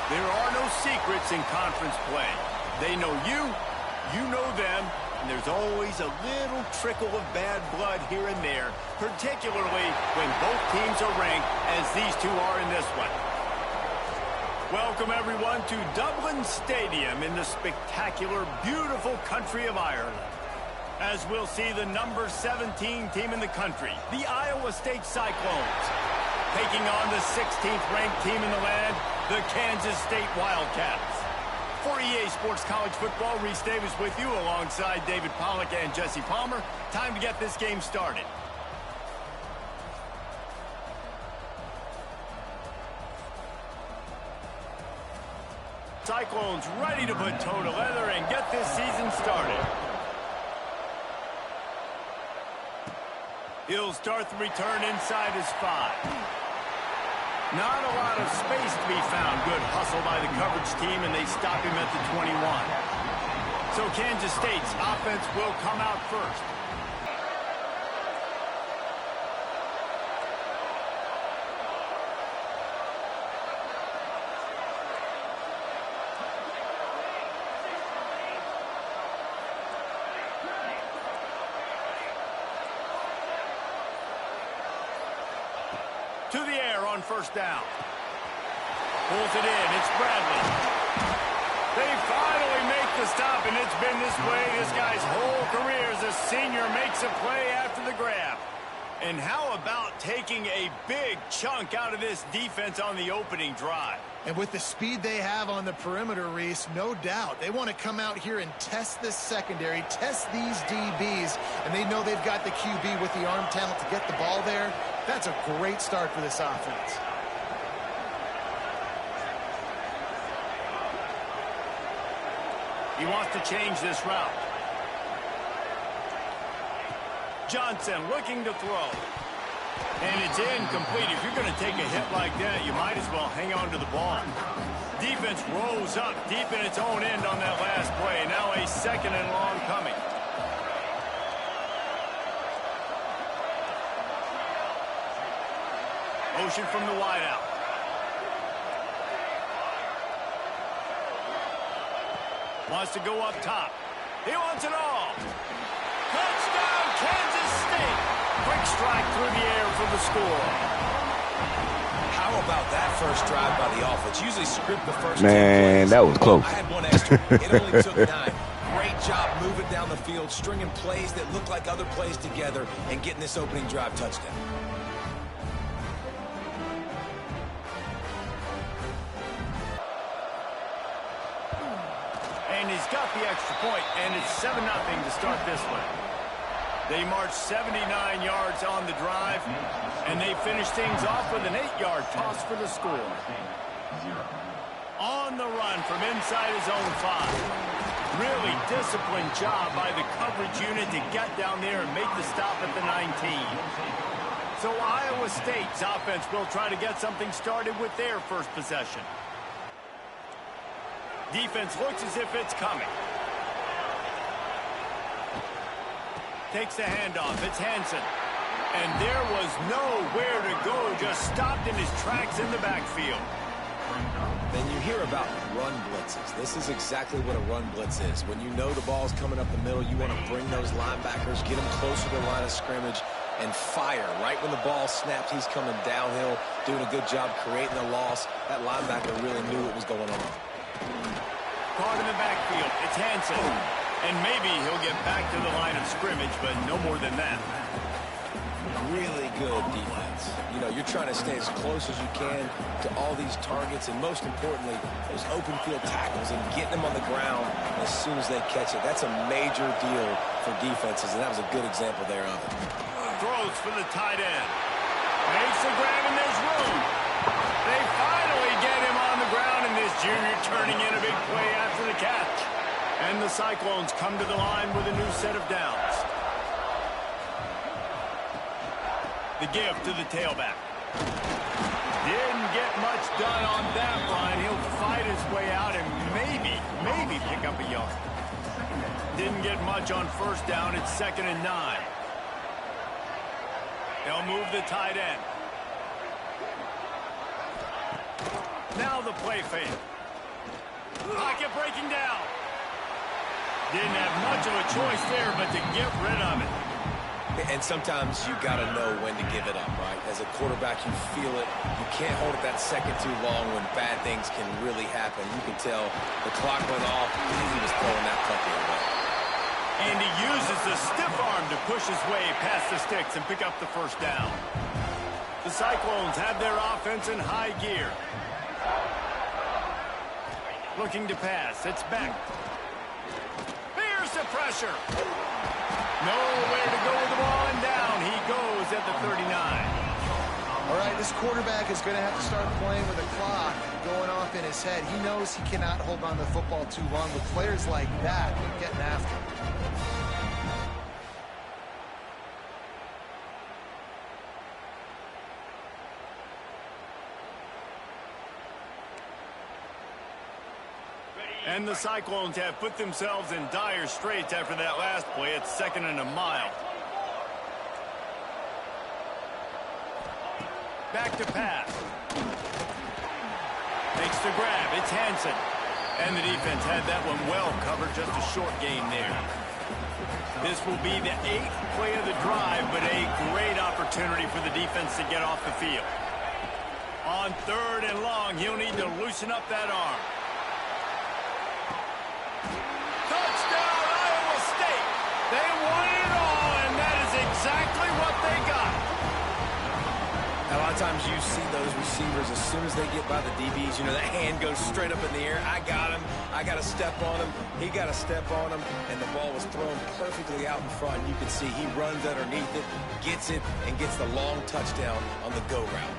There are no secrets in conference play. They know you, you know them, and there's always a little trickle of bad blood here and there, particularly when both teams are ranked as these two are in this one. Welcome, everyone, to Dublin Stadium in the spectacular, beautiful country of Ireland. As we'll see the number 17 team in the country, the Iowa State Cyclones, taking on the 16th ranked team in the land, the Kansas State Wildcats. For EA Sports College Football, Reese Davis with you alongside David Pollack and Jesse Palmer. Time to get this game started. Cyclones ready to put toe to leather and get this season started. He'll start the return inside his 5. Not a lot of space to be found. Good hustle by the coverage team, and they stop him at the 21. So Kansas State's offense will come out first. To the air on first down. Pulls it in. It's Bradley. They finally make the stop, and it's been this way this guy's whole career as a senior makes a play after the grab. And how about taking a big chunk out of this defense on the opening drive? And with the speed they have on the perimeter, Reese, no doubt, they want to come out here and test this secondary, test these DBs, and they know they've got the QB with the arm talent to get the ball there. That's a great start for this offense. He wants to change this route. Johnson looking to throw. And it's incomplete. If you're going to take a hit like that, you might as well hang on to the ball. Defense rose up deep in its own end on that last play. Now a second and long coming. Motion from the wideout. Wants to go up top. He wants it all. Touchdown, Kansas State. Quick strike through the air for the score. How about that first drive by the offense? Usually script the first 10 Man, plays. that was close. I had one extra. It only took 9. Great job moving down the field, stringing plays that look like other plays together, and getting this opening drive touchdown. And he's got the extra point, and it's 7-0 to start this one. They marched 79 yards on the drive, and they finished things off with an 8-yard toss for the score. On the run from inside his own 5. Really disciplined job by the coverage unit to get down there and make the stop at the 19. So Iowa State's offense will try to get something started with their first possession. Defense looks as if it's coming. Takes the handoff. It's Hansen. And there was nowhere to go. Just stopped in his tracks in the backfield. Then you hear about run blitzes. This is exactly what a run blitz is. When you know the ball's coming up the middle, you want to bring those linebackers, get them closer to the line of scrimmage, and fire. Right when the ball snaps, he's coming downhill, doing a good job creating a loss. That linebacker really knew what was going on. Caught in the backfield. It's Hansen. And maybe he'll get back to the line of scrimmage, but no more than that. Really good defense. You know, you're trying to stay as close as you can to all these targets, and most importantly, those open field tackles and getting them on the ground as soon as they catch it. That's a major deal for defenses, and that was a good example there of it. Throws for the tight end. Makes the grab, and there's room. They finally get him on the ground, and this junior turning in a big play after the catch. And the Cyclones come to the line with a new set of downs. The give to the tailback. Didn't get much done on that line. He'll fight his way out and maybe pick up a yard. Didn't get much on first down. It's 2nd and 9. They'll move the tight end. Now the play fake. Pocket breaking down. Didn't have much of a choice there, but to get rid of it. And sometimes you got to know when to give it up, right? As a quarterback, you feel it. You can't hold it that second too long when bad things can really happen. You can tell the clock went off. He was throwing that puppy away. And he uses the stiff arm to push his way past the sticks and pick up the first down. The Cyclones have their offense in high gear. Looking to pass. It's back. Here's the pressure. Nowhere to go with the ball, and down he goes at the 39. All right, this quarterback is going to have to start playing with a clock going off in his head. He knows he cannot hold on to the football too long with players like that getting after him. And the Cyclones have put themselves in dire straits after that last play. It's 2nd and a mile. Back to pass. Makes the grab. It's Hansen. And the defense had that one well covered. Just a short gain there. This will be the 8th play of the drive, but a great opportunity for the defense to get off the field. On 3rd and long, he'll need to loosen up that arm. They won it all, and that is exactly what they got. A lot of times you see those receivers, as soon as they get by the DBs, you know, that hand goes straight up in the air. I got him. I got to step on him. He got to step on him, and the ball was thrown perfectly out in front. You can see he runs underneath it, gets it, and gets the long touchdown on the go route.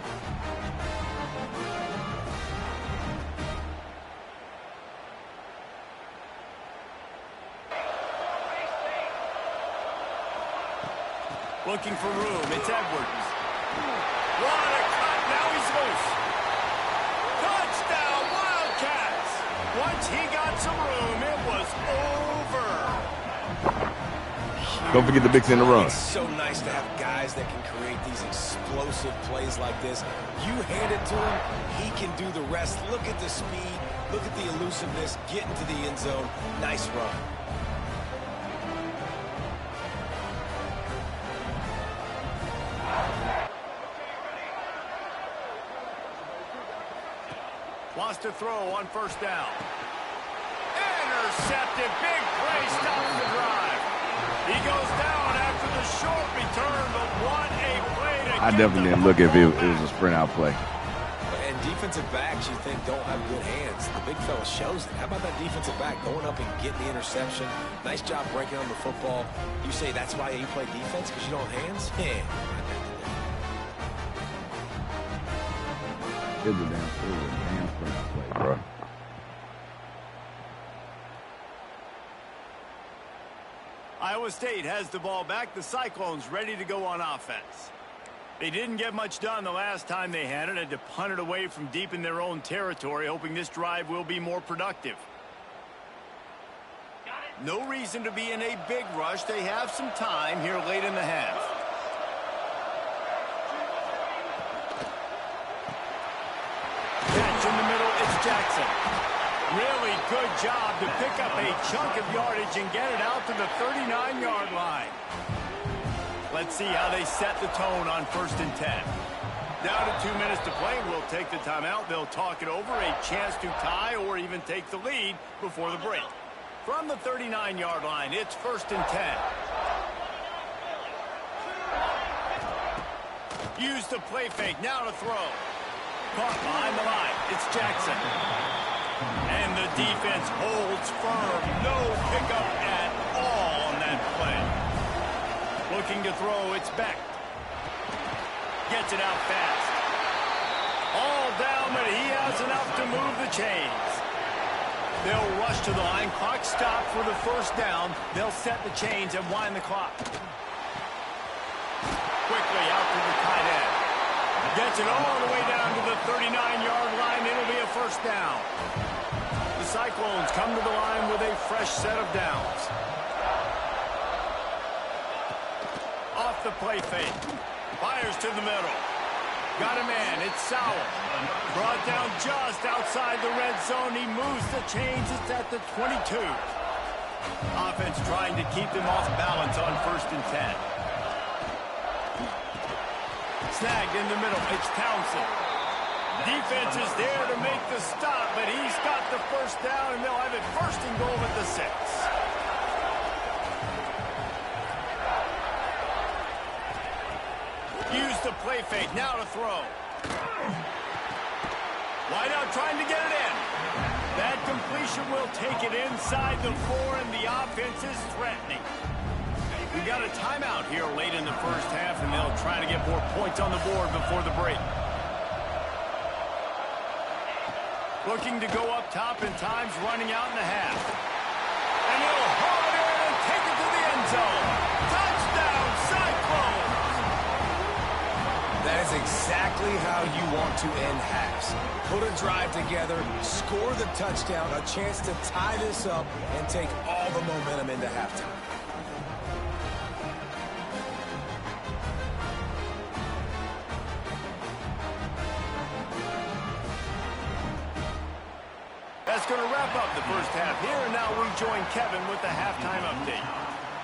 Looking for room. It's Edwards. What a cut. Now he's loose. Touchdown, Wildcats. Once he got some room, it was over. Don't forget the big in the run. It's so nice to have guys that can create these explosive plays like this. You hand it to him, he can do the rest. Look at the speed. Look at the elusiveness. Get into the end zone. Nice run. Wants to throw on 1st down. Intercepted. Big play stops the drive. He goes down after the short return, but what a play to I definitely didn't look if it was a sprint out play. And defensive backs you think don't have good hands. The big fella shows it. How about that defensive back going up and getting the interception? Nice job breaking on the football. You say that's why you play defense, because you don't have hands? Yeah. It was a damn sprint out play, bro. Iowa State has the ball back. The Cyclones ready to go on offense. They didn't get much done the last time they had it. Had to punt it away from deep in their own territory, hoping this drive will be more productive. No reason to be in a big rush. They have some time here late in the half. Catch in the middle, it's Jackson. Really good job to pick up a chunk of yardage and get it out to the 39-yard line. Let's see how they set the tone on 1st and 10. Down to 2 minutes to play. We'll take the timeout. They'll talk it over. A chance to tie or even take the lead before the break. From the 39-yard line, it's 1st and 10. Use the play fake. Now to throw. Caught behind the line. It's Jackson. And the defense holds firm. No pickup at all on that play. Looking to throw. It's Beck. Gets it out fast. All down, but he has enough to move the chains. They'll rush to the line. Clock stopped for the 1st down. They'll set the chains and wind the clock. Quickly out to the tight end. Gets it all the way down to the 39-yard line. It'll be a 1st down. The Cyclones come to the line with a fresh set of downs. Off the play fake. Fires to the middle. Got a man, it's Sowell. Brought down just outside the red zone. He moves the chains. It's at the 22. Offense trying to keep them off balance on 1st and 10. Snagged in the middle. It's Townsend. Defense is there to make the stop, but he's got the first down, and they'll have it 1st and goal at the 6. Use the play fake. Now to throw. Wide out trying to get it in. That completion will take it inside the 4, and the offense is threatening. We got a timeout here late in the 1st half, and they'll try to get more points on the board before the break. Looking to go up top, and time's running out in the half. And he'll haul it in and take it to the end zone. Touchdown, Cyclones! That is exactly how you want to end halves. Put a drive together, score the touchdown, a chance to tie this up, and take all the momentum into halftime. That's going to wrap up the 1st half here, and now we join Kevin with the halftime update.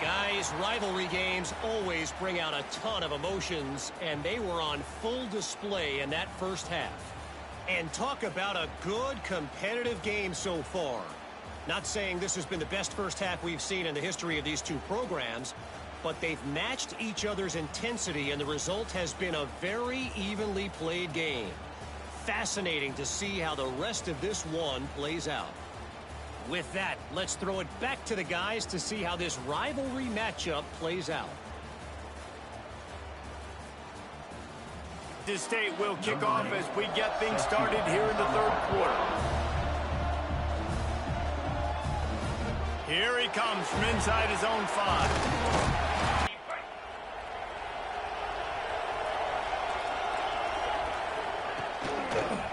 Guys, rivalry games always bring out a ton of emotions, and they were on full display in that 1st half. And talk about a good competitive game so far. Not saying this has been the best 1st half we've seen in the history of these two programs, but they've matched each other's intensity, and the result has been a very evenly played game. Fascinating to see how the rest of this one plays out. With that, let's throw it back to the guys to see how this rivalry matchup plays out. This state will kick off as we get things started here in the 3rd quarter. Here he comes from inside his own 5.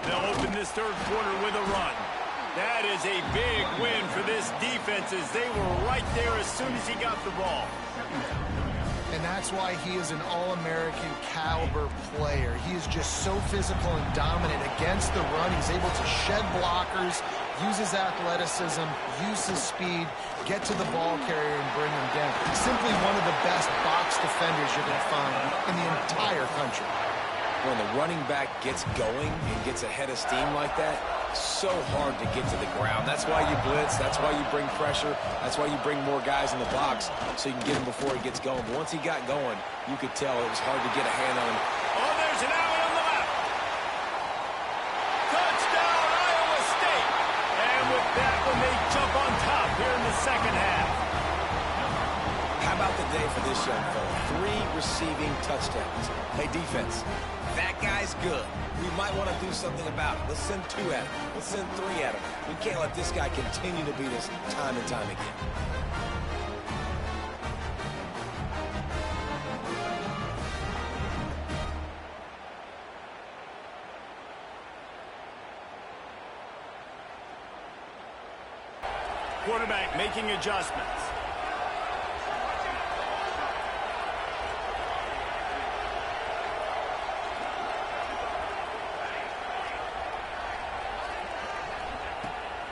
They'll open this 3rd quarter with a run. That is a big win for this defense, as they were right there as soon as he got the ball. And that's why he is an All-American caliber player. He is just so physical and dominant against the run. He's able to shed blockers, use his athleticism, use his speed, get to the ball carrier and bring him down. Simply one of the best box defenders you're going to find in the entire country. When the running back gets going and gets ahead of steam like that, so hard to get to the ground. That's why you blitz. That's why you bring pressure. That's why you bring more guys in the box so you can get him before he gets going. But once he got going, you could tell it was hard to get a hand on him. Oh, there's an alley on the left. Touchdown, Iowa State. And with that one, they jump on top here in the 2nd half. How about the day for this young fella? 3 receiving touchdowns. Hey, defense, that guy's good. We might want to do something about it. Let's send 2 at him. Let's send 3 at him. We can't let this guy continue to beat us time and time again. Quarterback making adjustments.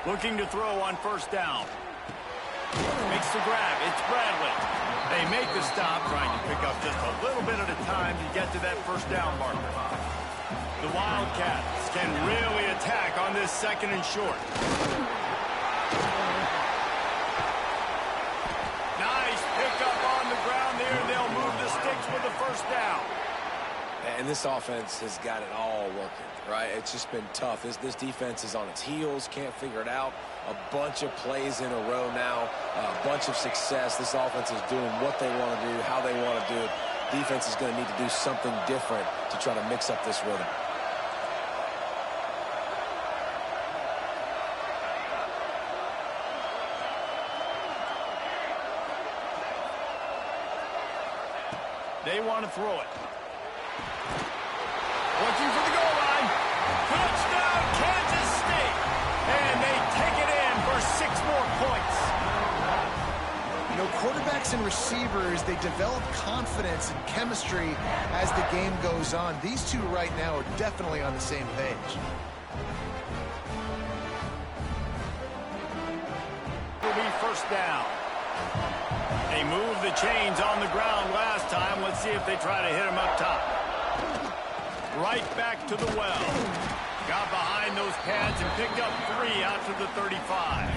Looking to throw on 1st down. Makes the grab. It's Bradley. They make the stop, trying to pick up just a little bit at a time to get to that 1st down marker. The Wildcats can really attack on this 2nd and short. Nice pickup on the ground there. They'll move the sticks with the 1st down. And this offense has got it all working, right? It's just been tough. This defense is on its heels, can't figure it out. A bunch of plays in a row now, a bunch of success. This offense is doing what they want to do, how they want to do it. Defense is going to need to do something different to try to mix up this rhythm. They want to throw it. Looking for the goal line. Touchdown, Kansas State. And they take it in for 6 more points. You know, quarterbacks quarterbacks and receivers, they develop confidence and chemistry as the game goes on. These two right now are definitely on the same page. Will be first down. They moved the chains on the ground last time. Let's see if they try to hit him up top. Right back to the well. Got behind those pads and picked up 3 out to the 35.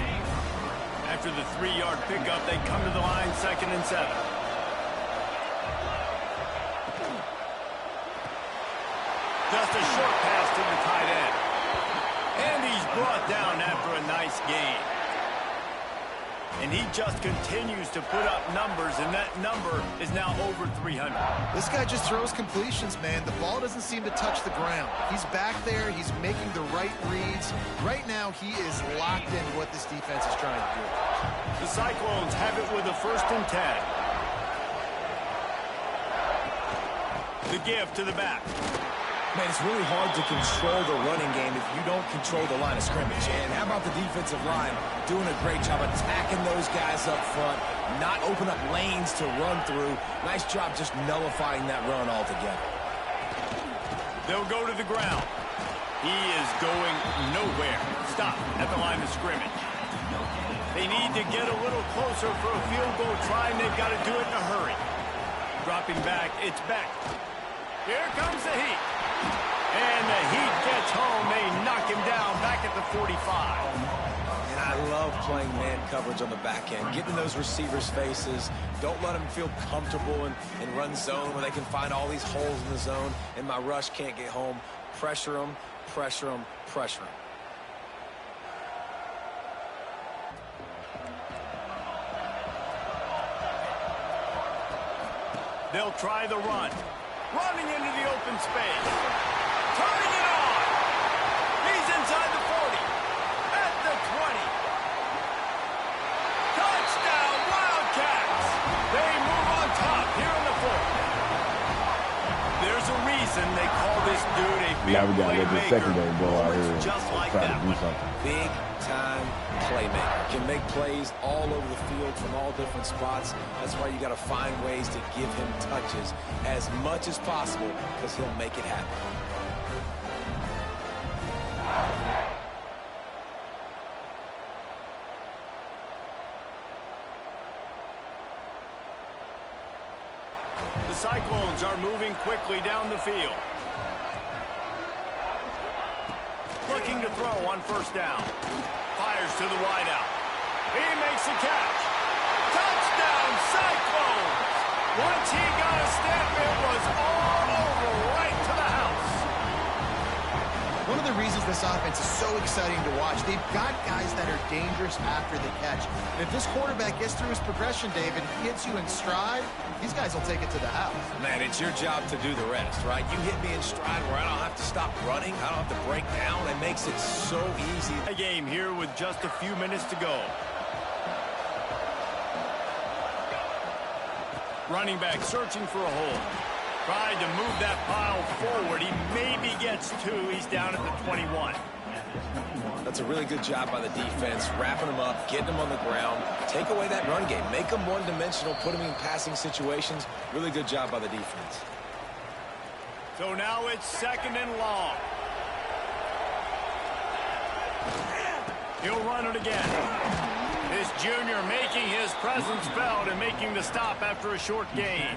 After the 3-yard pickup, they come to the line 2nd and 7. Just a short pass to the tight end. And he's brought down after a nice gain. And he just continues to put up numbers, and that number is now over 300. This guy just throws completions, man. The ball doesn't seem to touch the ground. He's back there. He's making the right reads. Right now, he is locked into what this defense is trying to do. The Cyclones have it with a 1st and 10. The give to the back. Man, it's really hard to control the running game if you don't control the line of scrimmage. And how about the defensive line doing a great job attacking those guys up front, not open up lanes to run through. Nice job just nullifying that run altogether. They'll go to the ground. He is going nowhere. Stop at the line of scrimmage. They need to get a little closer for a field goal try, and they've got to do it in a hurry. Dropping back, it's Beck. Here comes the Heat. And the Heat gets home. They knock him down back at the 45. And I love playing man coverage on the back end, getting in those receivers' faces. Don't let them feel comfortable in run zone where they can find all these holes in the zone, and my rush can't get home. Pressure them, pressure them, pressure them. They'll try the run. Running into the open space. Turning it on. He's inside the 40. At the 20. Touchdown, Wildcats. They move on top here in the 4th. There's a reason they call this dude a big Yeah, we got to get the secondary ball out here. Just like Try that to do one. something. Big time playmaker. Can make plays all over the field from all different spots. That's why you got to find ways to give him touches as much as possible, because he'll make it happen. The Cyclones are moving quickly down the field. Looking to throw on 1st down. Fires to the wideout. He makes the catch. Touchdown, Cyclones! Once he got a step, it was all over right to the house. One of the reasons this offense is so exciting to watch, they've got guys that are dangerous after the catch. And if this quarterback gets through his progression, David, he hits you in stride, these guys will take it to the house. Man, it's your job to do the rest, right? You hit me in stride where I don't have to stop running. I don't have to break down. It makes it so easy. A game here with just a few minutes to go. Running back searching for a hole. Tried to move that pile forward. He maybe gets 2. He's down at the 21. That's a really good job by the defense, wrapping them up, getting them on the ground. Take away that run game. Make them one-dimensional, put them in passing situations. Really good job by the defense. So now it's 2nd and long. He'll run it again. This junior making his presence felt and making the stop after a short gain.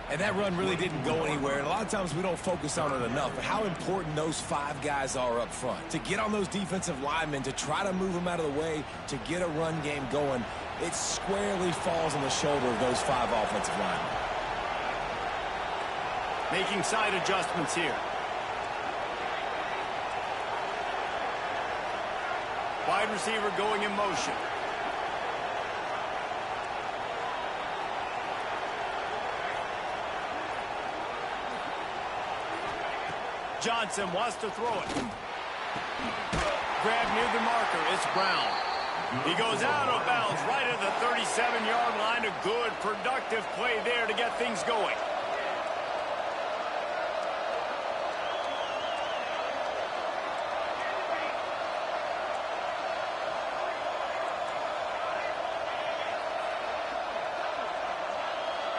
And that run really didn't go anywhere. And a lot of times we don't focus on it enough. But how important those 5 guys are up front. To get on those defensive linemen, to try to move them out of the way, to get a run game going, it squarely falls on the shoulder of those 5 offensive linemen. Making side adjustments here. Wide receiver going in motion. Johnson wants to throw it. Grab near the marker. It's Brown. He goes out of bounds right at the 37-yard line. A good, productive play there to get things going.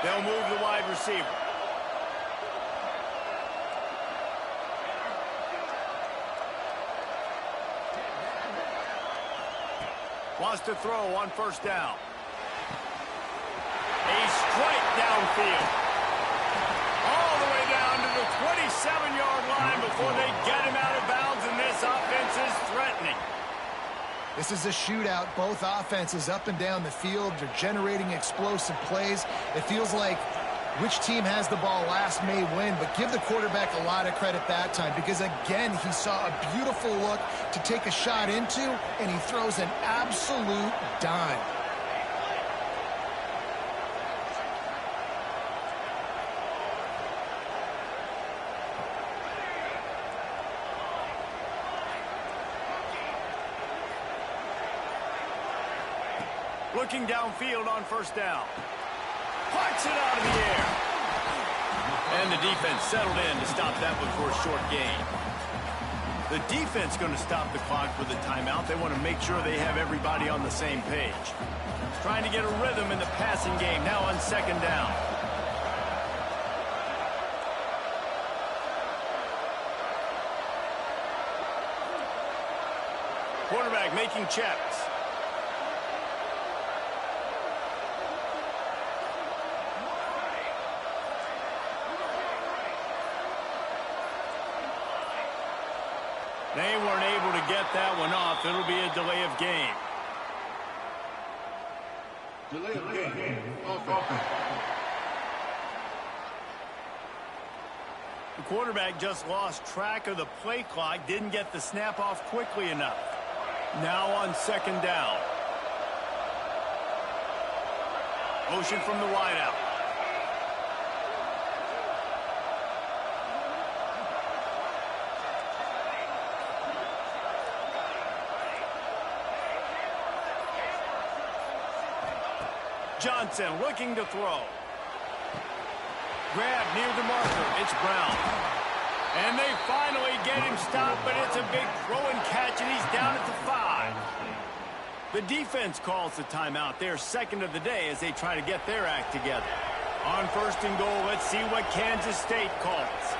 They'll move the wide receiver. Wants to throw on first down. A strike downfield. All the way down to the 27-yard line before they get him out of bounds, and this offense is threatening. This is a shootout. Both offenses up and down the field. They're generating explosive plays. It feels like which team has the ball last may win, but give the quarterback a lot of credit that time because, again, he saw a beautiful look to take a shot into, and he throws an absolute dime. Looking downfield on first down. Parks it out of the air. And the defense settled in to stop that before a short gain. The defense going to stop the clock with a timeout. They want to make sure they have everybody on the same page. Trying to get a rhythm in the passing game now on second down. Quarterback making checks. They weren't able to get that one off. It'll be a delay of game. Delay of game. Offense. The quarterback just lost track of the play clock, didn't get the snap off quickly enough. Now on second down. Motion from the wideout. Johnson looking to throw. Grab near the marker. It's Brown. And they finally get him stopped, but it's a big throw and catch, and he's down at the 5. The defense calls the timeout. They're second of the day as they try to get their act together. On first and goal, let's see what Kansas State calls.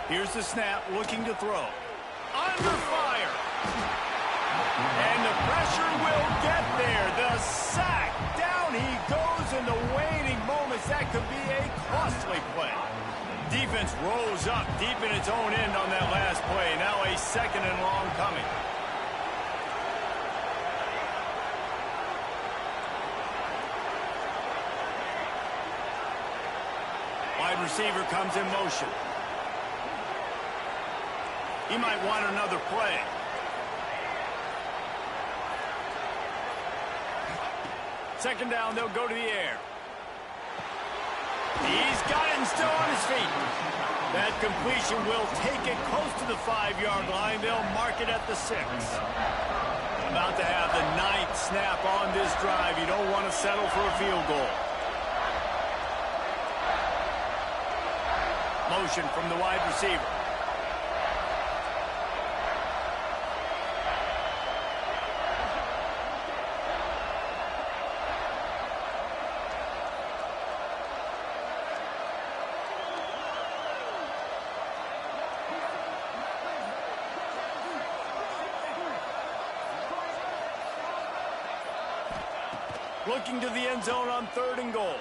Here's the snap, looking to throw. Under fire. And the pressure will get there. The sack. Down he goes in the waiting moments. That could be a costly play. Defense rose up deep in its own end on that last play. Now a second and long coming. Wide receiver comes in motion. He might want another play. Second down, they'll go to the air. He's got it and still on his feet. That completion will take it close to the 5-yard line. They'll mark it at the 6. About to have the 9th snap on this drive. You don't want to settle for a field goal. Motion from the wide receiver. Looking to the end zone on third and goal.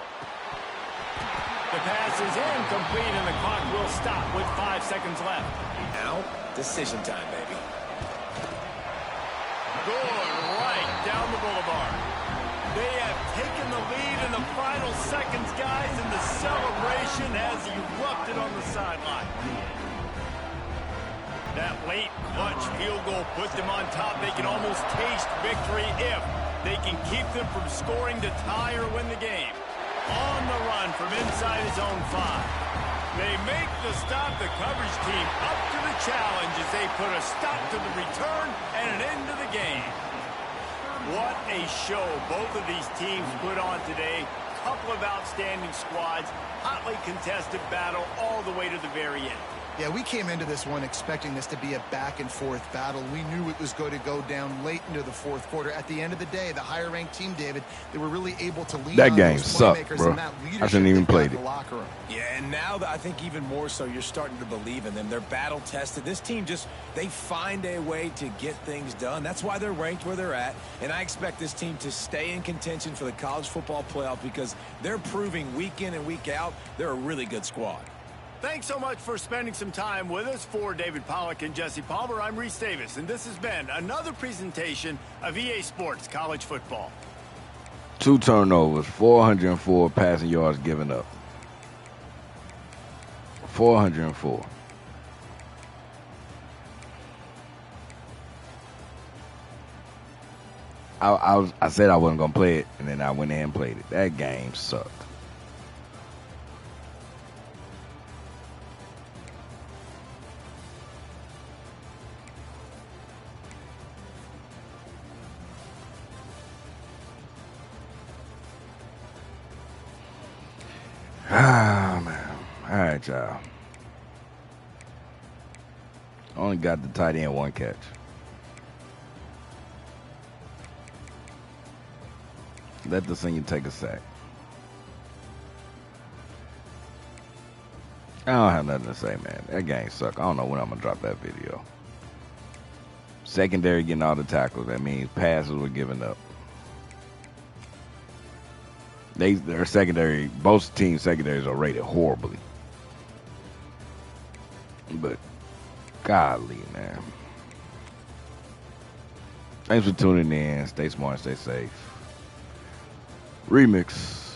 The pass is incomplete, and the clock will stop with 5 seconds left. Now, decision time, baby. Good right down the boulevard. They have taken the lead in the final seconds, guys, and the celebration has erupted on the sideline. That late clutch field goal put them on top. They can almost taste victory if they can keep them from scoring to tie or win the game. On the run from inside his own 5. They make the stop. The coverage team up to the challenge as they put a stop to the return and an end to the game. What a show both of these teams put on today. Couple of outstanding squads, hotly contested battle all the way to the very end. Yeah, we came into this one expecting this to be a back-and-forth battle. We knew it was going to go down late into the fourth quarter. At the end of the day, the higher-ranked team, David, they were really able to lean that on game those sucked, playmakers bro. and that leadership I shouldn't even they've got played in it. the locker room. Yeah, and now I think even more so, you're starting to believe in them. They're battle-tested. This team they find a way to get things done. That's why they're ranked where they're at. And I expect this team to stay in contention for the college football playoff because they're proving week in and week out they're a really good squad. Thanks so much for spending some time with us. For David Pollack and Jesse Palmer, I'm Reese Davis, and this has been another presentation of EA Sports College Football. 2 turnovers, 404 passing yards given up. 404. I said I wasn't gonna play it, and then I went ahead and played it. That game sucked. Ah, man. All right, y'all. Only got the tight end 1 catch. Let the senior take a sack. I don't have nothing to say, man. That game sucked. I don't know when I'm going to drop that video. Secondary getting all the tackles. That means passes were given up. Their secondary, both teams' secondaries are rated horribly. But, golly, man. Thanks for tuning in. Stay smart, stay safe. Remix.